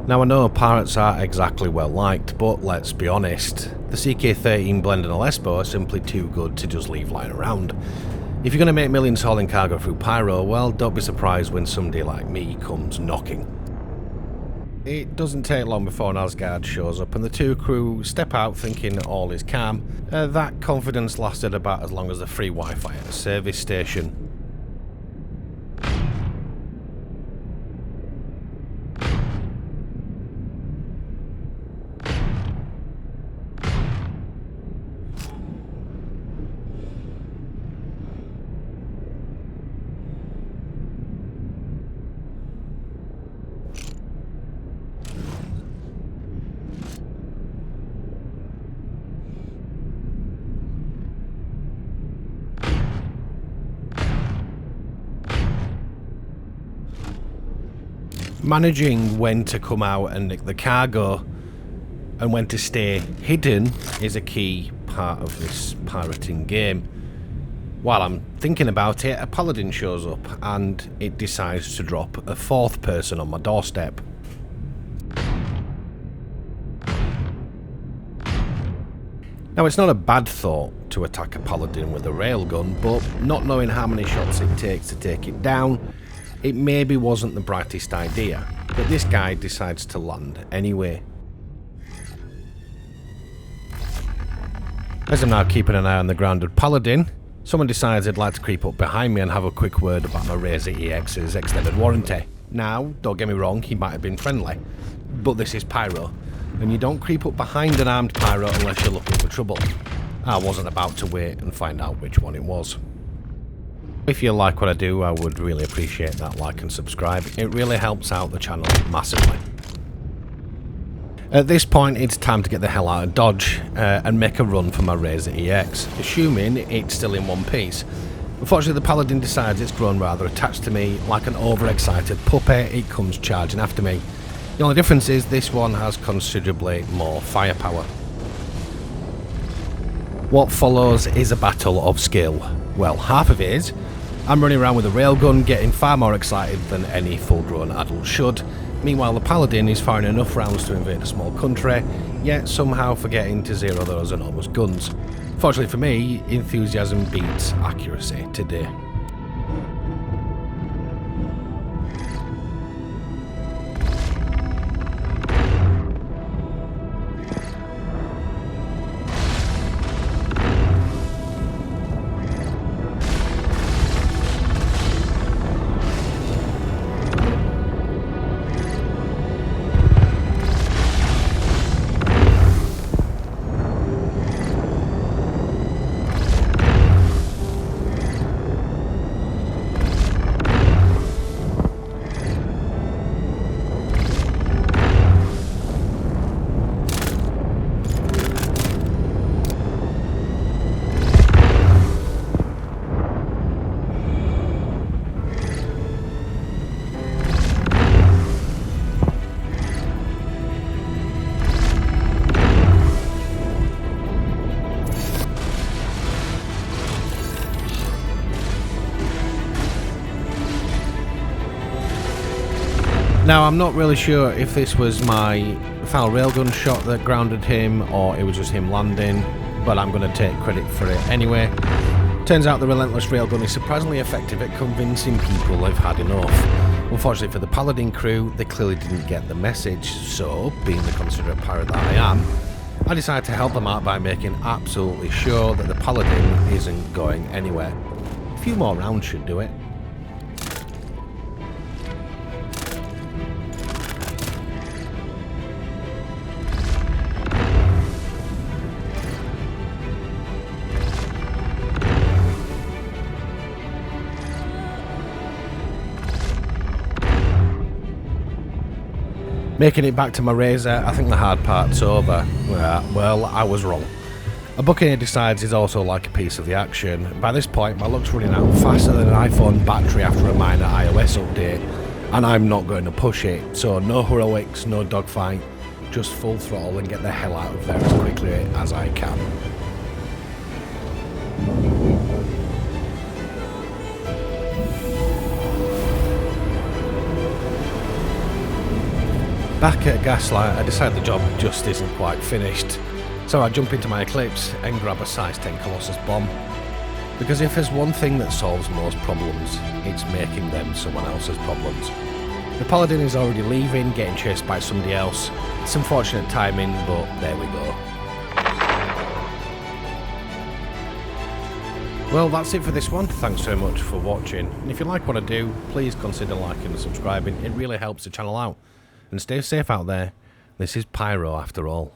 Now I know pirates aren't exactly well liked, but let's be honest, the CK-13 Blend and Lesbo are simply too good to just leave lying around. If you're going to make millions hauling cargo through Pyro, well, don't be surprised when somebody like me comes knocking. It doesn't take long before an Asgard shows up and the two crew step out thinking all is calm. That confidence lasted about as long as the free Wi-Fi at the service station. Managing when to come out and nick the cargo and when to stay hidden is a key part of this pirating game. While I'm thinking about it, a paladin shows up and it decides to drop a fourth person on my doorstep. Now it's not a bad thought to attack a paladin with a railgun, but not knowing how many shots it takes to take it down, it maybe wasn't the brightest idea, but this guy decides to land anyway. As I'm now keeping an eye on the grounded paladin, someone decides they'd like to creep up behind me and have a quick word about my Razor EX's extended warranty. Now, don't get me wrong, he might have been friendly, but this is Pyro, and you don't creep up behind an armed pyro unless you're looking for trouble. I wasn't about to wait and find out which one it was. If you like what I do, I would really appreciate that like and subscribe. It really helps out the channel massively. At this point, it's time to get the hell out of Dodge and make a run for my Razor EX, assuming it's still in one piece. Unfortunately, the Paladin decides it's grown rather attached to me. Like an overexcited puppy, it comes charging after me. The only difference is this one has considerably more firepower. What follows is a battle of skill. Well, half of it is. I'm running around with a railgun, getting far more excited than any full-grown adult should. Meanwhile, the Paladin is firing enough rounds to invade a small country, yet somehow forgetting to zero those enormous guns. Fortunately for me, enthusiasm beats accuracy today. Now, I'm not really sure if this was my foul railgun shot that grounded him or it was just him landing, but I'm going to take credit for it anyway. Turns out the relentless railgun is surprisingly effective at convincing people they've had enough. Unfortunately for the Paladin crew, they clearly didn't get the message, so, being the considerate pirate that I am, I decided to help them out by making absolutely sure that the Paladin isn't going anywhere. A few more rounds should do it. Making it back to my Razor, I think the hard part's over. Well, I was wrong. A Buccaneer decides he's also like a piece of the action. By this point, my luck's running out faster than an iPhone battery after a minor iOS update, and I'm not going to push it. So no heroics, no dogfight, just full throttle and get the hell out of there as quickly as I can. Back at Gaslight, I decide the job just isn't quite finished. So I jump into my Eclipse and grab a size 10 Colossus bomb. Because if there's one thing that solves most problems, it's making them someone else's problems. The Paladin is already leaving, getting chased by somebody else. It's unfortunate timing, but there we go. Well, that's it for this one. Thanks so much for watching. And if you like what I do, please consider liking and subscribing. It really helps the channel out. And stay safe out there. This is Pyro after all.